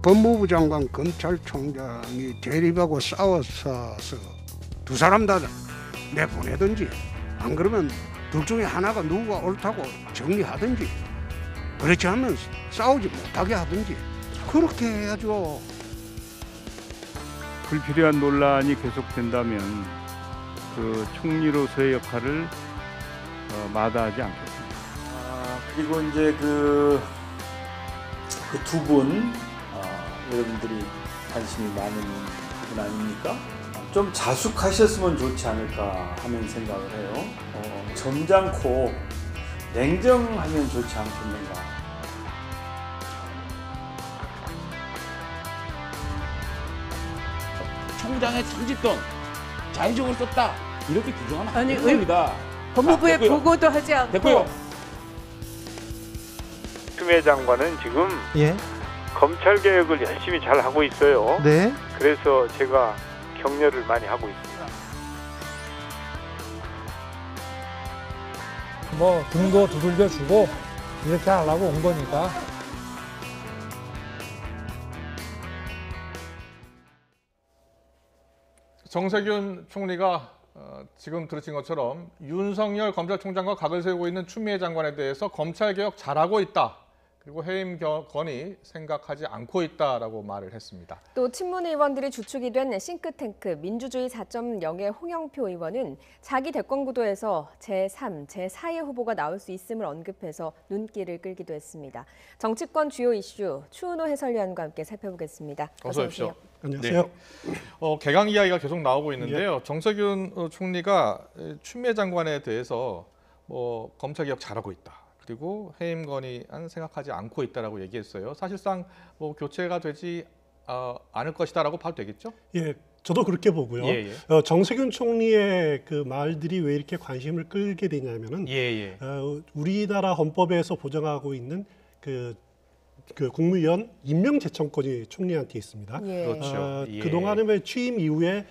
법무부 장관, 검찰총장이 대립하고 싸워서 두 사람 다 내보내든지, 안 그러면 둘 중에 하나가 누구가 옳다고 정리하든지, 그렇지 않으면 싸우지 못하게 하든지 그렇게 해야죠. 불필요한 논란이 계속된다면 그 총리로서의 역할을 마다하지 않겠습니다. 그리고 이제 그 두 분 여러분들이 관심이 많은 분 아닙니까? 좀 자숙하셨으면 좋지 않을까 하는 생각을 해요. 점잖고 냉정하면 좋지 않겠는가. 총장의 장짓돈 자의적으로 썼다 이렇게 규정하면 안 되는 겁니다. 법무부에 보고도 하지 않고. 됐고요. 추미애 장관은 지금 예. 검찰 개혁을 열심히 잘 하고 있어요. 네. 그래서 제가 격려를 많이 하고 있습니다. 뭐 등도 두들겨 주고 이렇게 하려고 온 거니까. 정세균 총리가 지금 들으신 것처럼 윤석열 검찰총장과 각을 세우고 있는 추미애 장관에 대해서 검찰개혁 잘하고 있다. 그리고 해임 건의 생각하지 않고 있다라고 말을 했습니다. 또 친문 의원들이 주축이 된 싱크탱크 민주주의 4.0의 홍영표 의원은 자기 대권 구도에서 제3, 제4의 후보가 나올 수 있음을 언급해서 눈길을 끌기도 했습니다. 정치권 주요 이슈 추은호 해설위원과 함께 살펴보겠습니다. 어서 오십시오. 안녕하세요. 네. 개강 이야기가 계속 나오고 있는데요. 정세균 총리가 추미애 장관에 대해서 검찰개혁 잘하고 있다. 그리고 해임 건의안 생각하지 않고 있다라고 얘기했어요. 사실상 교체가 되지 않을 것이다라고 봐도 되겠죠? 예, 저도 그렇게 보고요. 예. 정세균 총리의 그 말들이 왜 이렇게 관심을 끌게 되냐면은 우리나라 헌법에서 보장하고 있는 그 국무위원 임명 제청권이 총리한테 있습니다. 그렇죠. 그동안에 왜 취임 이후에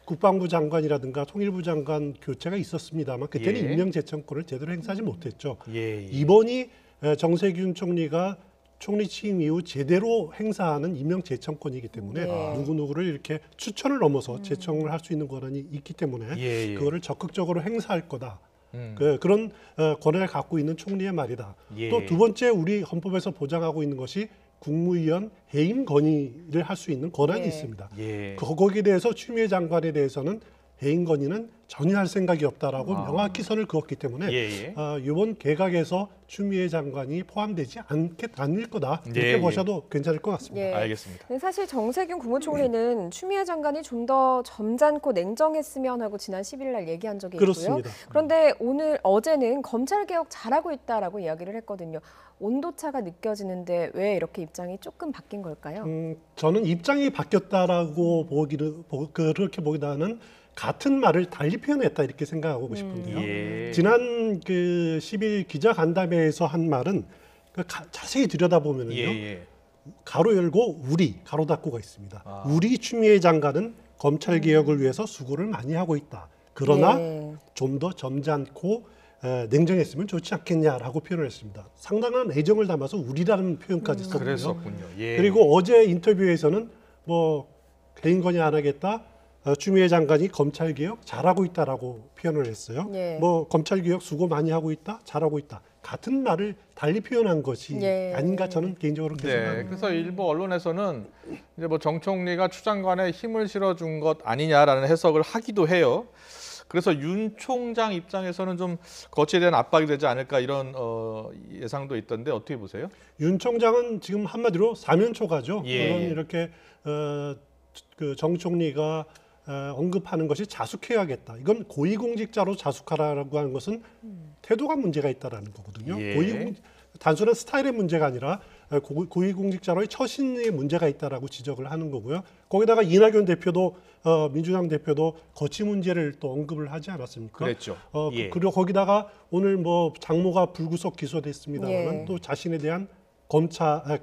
국방부 장관이라든가 통일부 장관 교체가 있었습니다만 그때는 임명 제청권을 제대로 행사하지 못했죠. 이번이 정세균 총리가 총리 취임 이후 제대로 행사하는 임명 제청권이기 때문에 누구누구를 이렇게 추천을 넘어서 제청을 할 수 있는 권한이 있기 때문에 그거를 적극적으로 행사할 거다. 그런 권한을 갖고 있는 총리의 말이다. 또 두 번째 우리 헌법에서 보장하고 있는 것이 국무위원 해임 건의를 할 수 있는 권한이 있습니다. 거기에 대해서 추미애 장관에 대해서는 해임 건의는 전혀 할 생각이 없다라고 명확히 선을 그었기 때문에 이번 개각에서 추미애 장관이 포함되지 않을 거다 이렇게 보셔도 괜찮을 것 같습니다. 알겠습니다. 사실 정세균 국무총리는 추미애 장관이 좀 더 점잖고 냉정했으면 하고 지난 11일 날 얘기한 적이 있고요. 그렇습니다. 그런데 어제는 검찰개혁 잘하고 있다라고 이야기를 했거든요. 온도차가 느껴지는데 왜 이렇게 입장이 조금 바뀐 걸까요? 저는 입장이 바뀌었다라고 그렇게 보기보다는 같은 말을 달리 표현했다 이렇게 생각하고 싶은데요. 지난 10일 기자간담회에서 한 말은 자세히 들여다보면요. 가로 열고 우리 가로 닫고가 있습니다. 우리 추미애 장관은 검찰 개혁을 위해서 수고를 많이 하고 있다. 그러나 좀 더 점잖고 냉정했으면 좋지 않겠냐라고 표현을 했습니다. 상당한 애정을 담아서 우리라는 표현까지 썼고요. 그랬었군요. 그리고 어제 인터뷰에서는 개인 건의 안 하겠다. 추미애 장관이 검찰개혁 잘하고 있다라고 표현을 했어요. 검찰개혁 수고 많이 하고 있다, 잘하고 있다. 같은 말을 달리 표현한 것이 아닌가 저는 개인적으로 그렇게 생각합니다. 그래서 일부 언론에서는 이제 정 총리가 추 장관에 힘을 실어준 것 아니냐라는 해석을 하기도 해요. 그래서 윤 총장 입장에서는 좀 거치에 대한 압박이 되지 않을까 이런 예상도 있던데 어떻게 보세요? 윤 총장은 지금 한마디로 사면초가죠. 이렇게 정 총리가 언급하는 것이 자숙해야겠다. 이건 고위공직자로 자숙하라고 하는 것은 태도가 문제가 있다라는 거거든요. 단순한 스타일의 문제가 아니라 고위공직자로의 처신의 문제가 있다라고 지적을 하는 거고요. 거기다가 이낙연 대표도 민주당 대표도 거치 문제를 또 언급을 하지 않았습니까? 그랬죠. 그리고 거기다가 오늘 장모가 불구속 기소됐습니다만 또 자신에 대한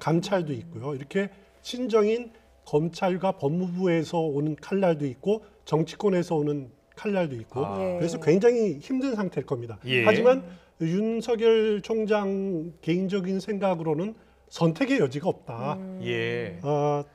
감찰도 있고요. 이렇게 친정인 검찰과 법무부에서 오는 칼날도 있고 정치권에서 오는 칼날도 있고 그래서 굉장히 힘든 상태일 겁니다. 하지만 윤석열 총장 개인적인 생각으로는 선택의 여지가 없다. 예.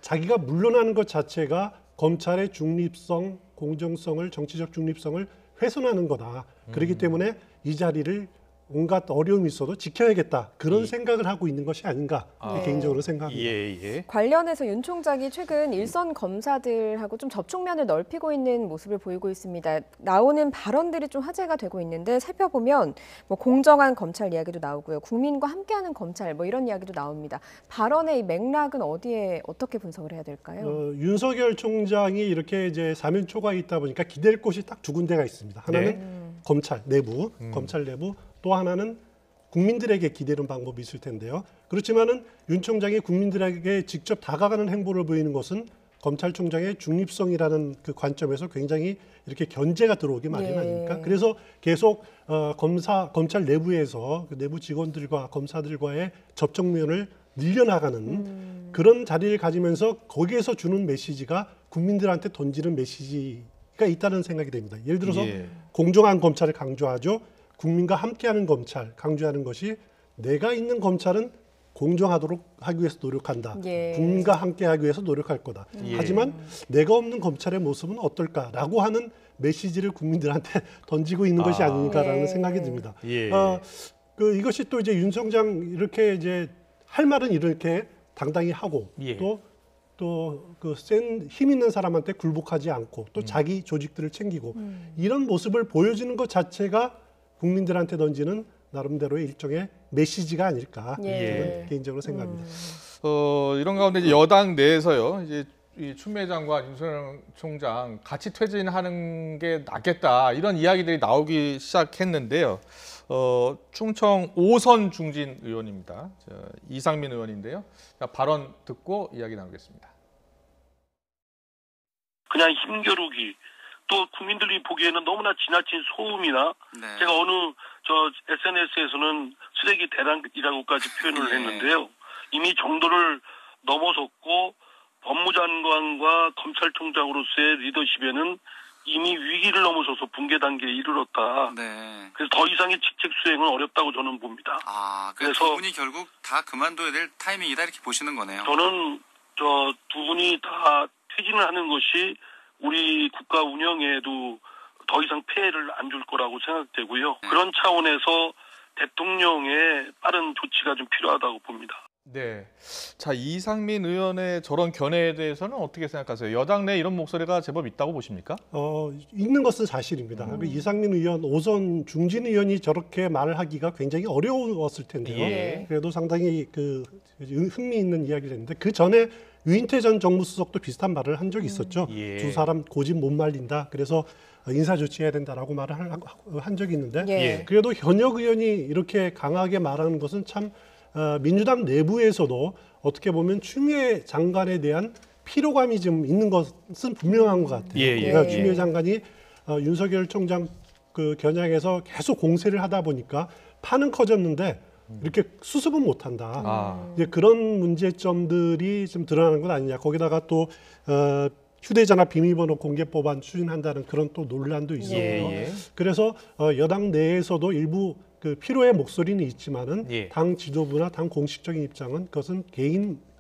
자기가 물러나는 것 자체가 검찰의 중립성, 공정성을, 정치적 중립성을 훼손하는 거다. 그렇기 때문에 이 자리를 온갖 어려움이 있어도 지켜야겠다. 그런 생각을 하고 있는 것이 아닌가 개인적으로 생각합니다. 예. 관련해서 윤 총장이 최근 일선 검사들하고 좀 접촉면을 넓히고 있는 모습을 보이고 있습니다. 나오는 발언들이 좀 화제가 되고 있는데 살펴보면 뭐 공정한 검찰 이야기도 나오고요. 국민과 함께하는 검찰 뭐 이런 이야기도 나옵니다. 발언의 이 맥락은 어떻게 분석을 해야 될까요? 윤석열 총장이 이렇게 이제 사면초가 있다 보니까 기댈 곳이 딱 두 군데가 있습니다. 하나는 검찰 내부, 검찰 내부, 또 하나는 국민들에게 기대는 방법이 있을 텐데요. 그렇지만은 윤 총장이 국민들에게 직접 다가가는 행보를 보이는 것은 검찰총장의 중립성이라는 그 관점에서 굉장히 이렇게 견제가 들어오기 마련 아닙니까? 그래서 계속 검찰 내부에서 그 내부 직원들과 검사들과의 접촉면을 늘려나가는 그런 자리를 가지면서 거기에서 주는 메시지가 국민들한테 던지는 메시지가 있다는 생각이 됩니다. 예를 들어서 공정한 검찰을 강조하죠. 국민과 함께하는 검찰 강조하는 것이 내가 있는 검찰은 공정하도록 하기 위해서 노력한다. 국민과 함께하기 위해서 노력할 거다. 하지만 내가 없는 검찰의 모습은 어떨까라고 하는 메시지를 국민들한테 던지고 있는 것이 아닌가라는 생각이 듭니다. 이것이 또 이제 윤 총장 이렇게 이제 할 말은 이렇게 당당히 하고 또 그 센 힘 있는 사람한테 굴복하지 않고 또 자기 조직들을 챙기고 이런 모습을 보여주는 것 자체가 국민들한테 던지는 나름대로의 일종의 메시지가 아닐까 저는 개인적으로 생각합니다. 이런 가운데 이제 여당 내에서요, 이제 이 추미애 장관, 윤석열 총장 같이 퇴진하는 게 낫겠다 이런 이야기들이 나오기 시작했는데요. 충청 5선 중진 의원입니다. 이상민 의원인데요. 발언 듣고 이야기 나누겠습니다. 그냥 힘겨루기. 또 국민들이 보기에는 너무나 지나친 소음이나 제가 어느 SNS에서는 쓰레기 대란이라고까지 표현을 했는데요. 이미 정도를 넘어섰고 법무장관과 검찰총장으로서의 리더십에는 이미 위기를 넘어서서 붕괴 단계에 이르렀다. 그래서 더 이상의 직책 수행은 어렵다고 저는 봅니다. 그래서 두 분이 결국 다 그만둬야 될 타이밍이다 이렇게 보시는 거네요. 저는 두 분이 다 퇴진을 하는 것이 우리 국가 운영에도 더 이상 폐해를 안 줄 거라고 생각되고요. 그런 차원에서 대통령의 빠른 조치가 좀 필요하다고 봅니다. 네. 자, 이상민 의원의 저런 견해에 대해서는 어떻게 생각하세요? 여당 내 이런 목소리가 제법 있다고 보십니까? 있는 것은 사실입니다. 이상민 의원, 5선 중진 의원이 저렇게 말을 하기가 굉장히 어려웠을 텐데요. 그래도 상당히 흥미 있는 이야기를 했는데 그 전에 유인태 전 정무수석도 비슷한 말을 한 적이 있었죠. 두 사람 고집 못 말린다. 그래서 인사 조치해야 된다라고 말을 한 적이 있는데 그래도 현역 의원이 이렇게 강하게 말하는 것은 참 민주당 내부에서도 어떻게 보면 추미애 장관에 대한 피로감이 좀 있는 것은 분명한 것 같아요. 추미애 장관이 윤석열 총장 그 겨냥해서 계속 공세를 하다 보니까 판은 커졌는데 이렇게 수습은 못한다. 이제 그런 문제점들이 좀 드러나는 것 아니냐. 거기다가 또 휴대전화 비밀번호 공개법안 추진한다는 그런 또 논란도 있었고요. 그래서 여당 내에서도 일부 그 피로의 목소리는 있지만은 당 지도부나 당 공식적인 입장은 그것은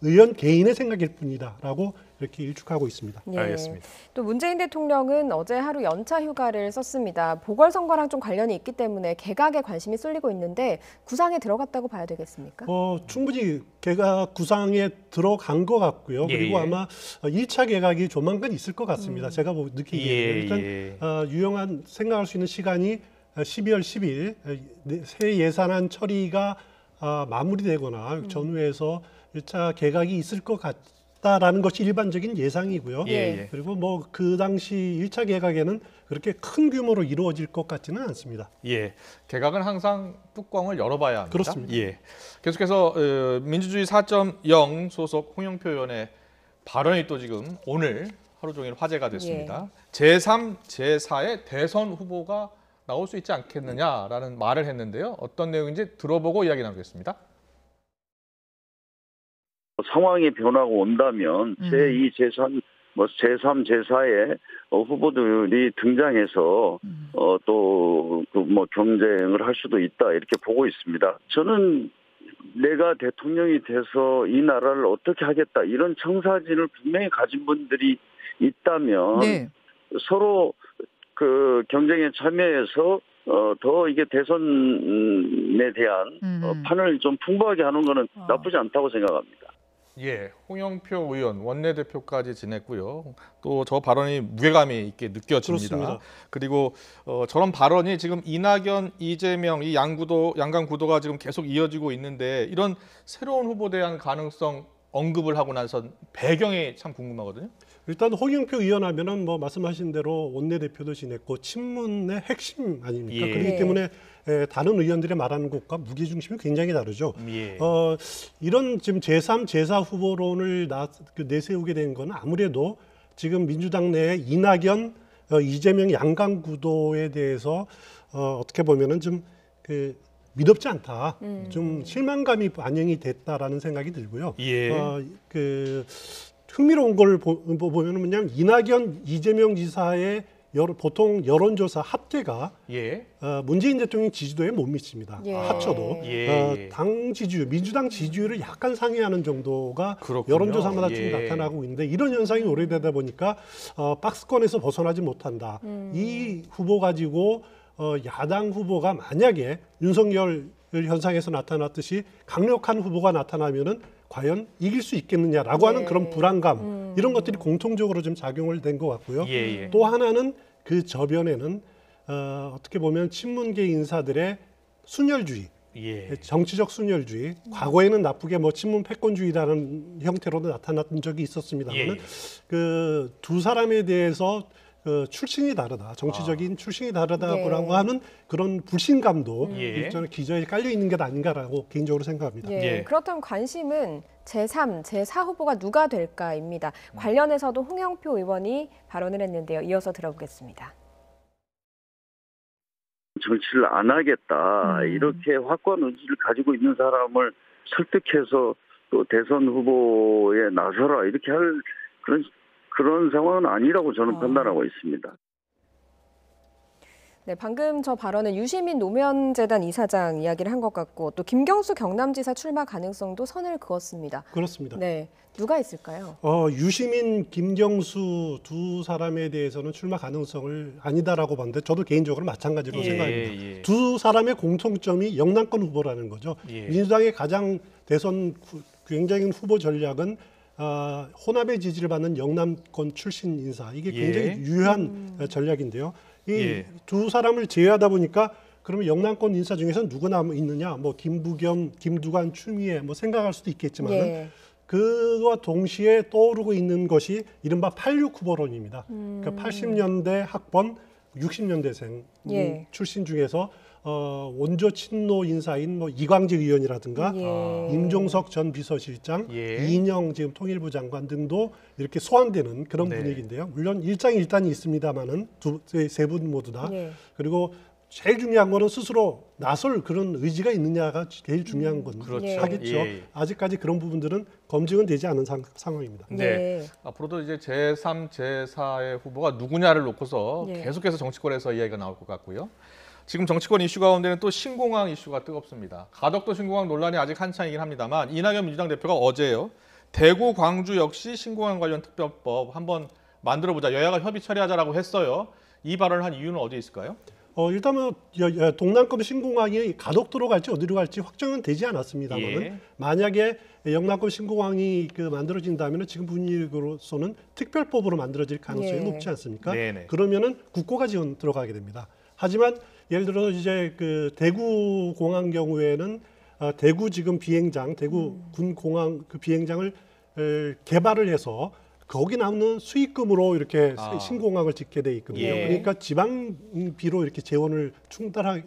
의원 개인의 생각일 뿐이다라고 이렇게 일축하고 있습니다. 알겠습니다. 또 문재인 대통령은 어제 하루 연차 휴가를 썼습니다. 보궐선거랑 좀 관련이 있기 때문에 개각에 관심이 쏠리고 있는데 구상에 들어갔다고 봐야 되겠습니까? 충분히 개각 구상에 들어간 것 같고요. 그리고 아마 1차 개각이 조만간 있을 것 같습니다. 제가 느끼기에는 일단 유용한 생각할 수 있는 시간이 12월 10일 새 예산안 처리가 마무리되거나 전후에서 1차 개각이 있을 것 같다라는 것이 일반적인 예상이고요. 그리고 뭐 그 당시 1차 개각에는 그렇게 큰 규모로 이루어질 것 같지는 않습니다. 개각은 항상 뚜껑을 열어봐야 합니다. 그렇습니다. 계속해서 민주주의 4.0 소속 홍영표 의원의 발언이 또 지금 오늘 하루 종일 화제가 됐습니다. 제3, 제4의 대선 후보가 나올 수 있지 않겠느냐라는 말을 했는데요. 어떤 내용인지 들어보고 이야기 나누겠습니다. 상황의 변화가 온다면 제2, 제3, 제3, 제4의 후보들이 등장해서 또 경쟁을 할 수도 있다 이렇게 보고 있습니다. 저는 내가 대통령이 돼서 이 나라를 어떻게 하겠다 이런 청사진을 분명히 가진 분들이 있다면 네. 서로 그 경쟁에 참여해서 더 이게 대선에 대한 판을 좀 풍부하게 하는 거는 나쁘지 않다고 생각합니다. 예, 홍영표 의원 원내대표까지 지냈고요. 또 저 발언이 무게감이 있게 느껴집니다. 그렇습니다. 그리고 저런 발언이 지금 이낙연, 이재명 이 양강 구도가 지금 계속 이어지고 있는데 이런 새로운 후보에 대한 가능성 언급을 하고 나선 배경이 참 궁금하거든요. 일단 홍영표 의원 하면은 뭐 말씀하신 대로 원내대표도 지냈고 친문의 핵심 아닙니까? 예. 그렇기 때문에 다른 의원들이 말하는 것과 무게중심이 굉장히 다르죠. 예. 이런 지금 제3, 제4 후보론을 내세우게 된 건 아무래도 지금 민주당 내에 이낙연, 이재명 양강 구도에 대해서 어떻게 보면은 좀 미덥지 않다. 좀 실망감이 반영이 됐다라는 생각이 들고요. 예. 흥미로운 걸 보면은 뭐냐면 이낙연, 이재명 지사의 보통 여론조사 합계가 예. 문재인 대통령 지지도에 못 미칩니다. 예. 합쳐도 예. 당 지지율, 민주당 지지율을 약간 상회하는 정도가 그렇군요. 여론조사마다 예. 좀 나타나고 있는데 이런 현상이 오래되다 보니까 박스권에서 벗어나지 못한다. 이 후보 가지고 야당 후보가 만약에 윤석열 현상에서 나타났듯이 강력한 후보가 나타나면은 과연 이길 수 있겠느냐라고 하는 그런 불안감 이런 것들이 공통적으로 좀 작용을 된 것 같고요. 예. 또 하나는 그 저변에는 어떻게 보면 친문계 인사들의 순혈주의, 예. 정치적 순혈주의. 과거에는 나쁘게 뭐 친문 패권주의라는 형태로도 나타났던 적이 있었습니다만은 그 두 사람에 대해서 출신이 다르다, 정치적인 출신이 다르다고 하는 그런 불신감도 일종의 기저에 깔려 있는 게 아닌가라고 개인적으로 생각합니다. 예. 그렇다면 관심은 제3, 제4 후보가 누가 될까입니다. 관련해서도 홍영표 의원이 발언을 했는데요. 이어서 들어보겠습니다. 정치를 안 하겠다 이렇게 확고한 의지를 가지고 있는 사람을 설득해서 또 대선 후보에 나서라 이렇게 할 그런 상황은 아니라고 저는 판단하고 있습니다. 네, 방금 저 발언은 유시민 노무현재단 이사장 이야기를 한 것 같고 또 김경수 경남지사 출마 가능성도 선을 그었습니다. 그렇습니다. 네, 누가 있을까요? 유시민, 김경수 두 사람에 대해서는 출마 가능성을 아니다라고 봤는데 저도 개인적으로 마찬가지로 생각합니다. 두 사람의 공통점이 영남권 후보라는 거죠. 민주당의 가장 대선 굉장히 후보 전략은 호남의 지지를 받는 영남권 출신 인사 이게 굉장히 유효한 전략인데요. 이 두 사람을 제외하다 보니까 그러면 영남권 인사 중에서 누가 남아 있느냐? 뭐 김부겸, 김두관, 추미애 뭐 생각할 수도 있겠지만은 그와 동시에 떠오르고 있는 것이 이른바 86 후보론입니다. 그러니까 80년대 학번 60년대생 출신 중에서 원조 친노 인사인 뭐 이광재 의원이라든가 임종석 전 비서실장, 이인영 지금 통일부 장관 등도 이렇게 소환되는 그런 분위기인데요. 물론 일장일단이 있습니다만은 세 분 모두 다. 그리고 제일 중요한 거는 스스로 나설 그런 의지가 있느냐가 제일 중요한 건 하겠죠. 아직까지 그런 부분들은 검증은 되지 않은 상황입니다. 네. 앞으로도 이제 제3, 제4의 후보가 누구냐를 놓고서 계속해서 정치권에서 이야기가 나올 것 같고요. 지금 정치권 이슈 가운데는 또 신공항 이슈가 뜨겁습니다. 가덕도 신공항 논란이 아직 한창이긴 합니다만 이낙연 민주당 대표가 어제요. 대구, 광주 역시 신공항 관련 특별법 한번 만들어보자. 여야가 협의 처리하자라고 했어요. 이 발언을 한 이유는 어디에 있을까요? 일단은 동남권 신공항이 가덕도로 갈지 어디로 갈지 확정은 되지 않았습니다만 만약에 영남권 신공항이 만들어진다면 지금 분위기로서는 특별법으로 만들어질 가능성이 높지 않습니까? 그러면은 국고가 지원 들어가게 됩니다. 하지만 예를 들어서 이제 대구 공항 경우에는 대구 지금 비행장, 대구 군 공항 그 비행장을 개발을 해서 거기 나오는 수익금으로 이렇게 신공항을 짓게 돼 있거든요. 그러니까 지방비로 이렇게 재원을 충족하게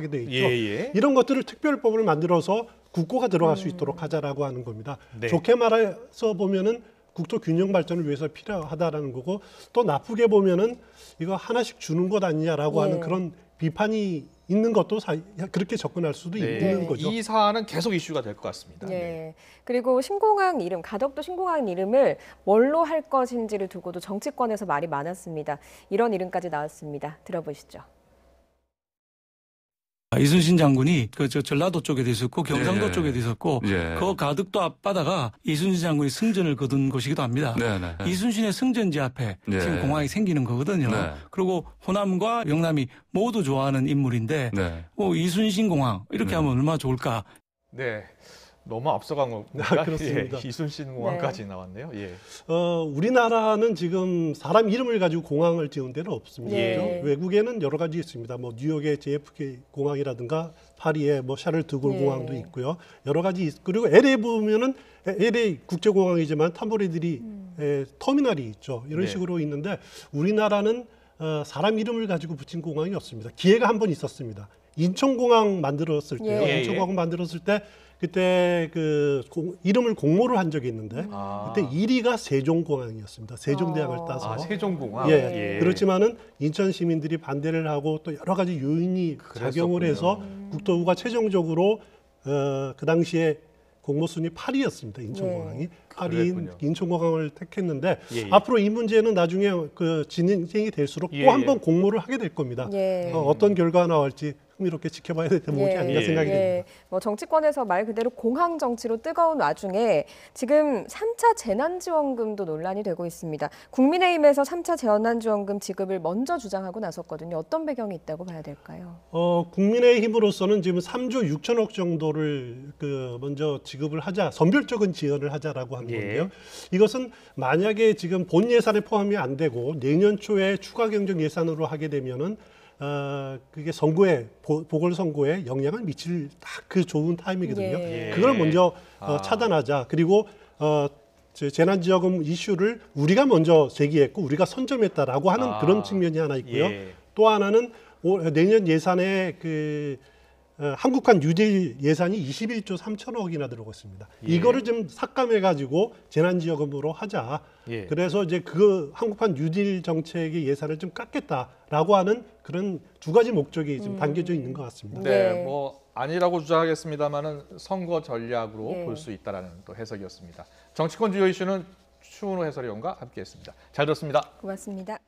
돼 있죠. 이런 것들을 특별법을 만들어서 국고가 들어갈 수 있도록 하자라고 하는 겁니다. 좋게 말해서 보면은 국토 균형 발전을 위해서 필요하다라는 거고 또 나쁘게 보면은 이거 하나씩 주는 것 아니냐라고 하는 그런 비판이 있는 것도 그렇게 접근할 수도 있는 거죠. 이 사안은 계속 이슈가 될 것 같습니다. 그리고 신공항 이름, 가덕도 신공항 이름을 뭘로 할 것인지를 두고도 정치권에서 말이 많았습니다. 이런 이름까지 나왔습니다. 들어보시죠. 이순신 장군이 전라도 쪽에도 있었고 경상도 네. 쪽에도 있었고 예. 그 가덕도 앞바다가 이순신 장군이 승전을 거둔 곳이기도 합니다. 네, 네. 이순신의 승전지 앞에 네. 지금 공항이 생기는 거거든요. 네. 그리고 호남과 영남이 모두 좋아하는 인물인데 네. 이순신 공항 이렇게 하면 얼마나 좋을까. 네. 너무 앞서간 겁니다. 그렇습니다. 예, 이순신 공항까지 나왔네요. 예. 우리나라는 지금 사람 이름을 가지고 공항을 지은 데는 없습니다. 예. 그렇죠? 외국에는 여러 가지 있습니다. 뭐 뉴욕의 JFK 공항이라든가 파리의 뭐 샤를 드골 공항도 있고요. 여러 가지 그리고 LA 보면은 LA 국제공항이지만 탐보리들이 터미널이 있죠. 이런 네. 식으로 있는데 우리나라는 사람 이름을 가지고 붙인 공항이 없습니다. 기회가 한 번 있었습니다. 인천공항 만들었을 때요. 예. 인천공항 만들었을 때 그때 이름을 공모를 한 적이 있는데 그때 1위가 세종공항이었습니다. 세종대학을 따서. 세종공항. 예. 그렇지만은 인천 시민들이 반대를 하고 또 여러 가지 요인이 작용을 해서 국토부가 최종적으로 그 당시에 공모 순위 8위였습니다. 인천공항이. 8위인 인천공항을 택했는데 앞으로 이 문제는 나중에 진행이 될수록 또 한 번 공모를 하게 될 겁니다. 어떤 결과가 나올지 흥미롭게 지켜봐야 될 대목이 아닌가 생각이 됩니다. 뭐 정치권에서 말 그대로 공항 정치로 뜨거운 와중에 지금 3차 재난지원금도 논란이 되고 있습니다. 국민의힘에서 3차 재난지원금 지급을 먼저 주장하고 나섰거든요. 어떤 배경이 있다고 봐야 될까요? 국민의힘으로서는 지금 3조 6천억 정도를 먼저 지급을 하자, 선별적인 지원을 하자라고 하는 건데요. 이것은 만약에 지금 본 예산에 포함이 안 되고 내년 초에 추가 경정 예산으로 하게 되면은 그게 선거에 보궐선거에 영향을 미칠 딱 그 좋은 타임이거든요. 그걸 먼저 차단하자. 그리고 재난지원금 이슈를 우리가 먼저 제기했고 우리가 선점했다라고 하는 그런 측면이 하나 있고요. 또 하나는 내년 예산에 한국한 뉴딜 예산이 21조 3천억이나 들어오고 있습니다. 이거를 좀 삭감해가지고 재난지원금으로 하자. 그래서 이제 한국판 뉴딜 정책의 예산을 좀 깎겠다라고 하는 그런 두 가지 목적이 좀 담겨져 있는 것 같습니다. 네, 뭐 아니라고 주장하겠습니다만은 선거 전략으로 볼 수 있다라는 또 해석이었습니다. 정치권 주요 이슈는 추은호 해설위원과 함께했습니다. 잘 들었습니다. 고맙습니다.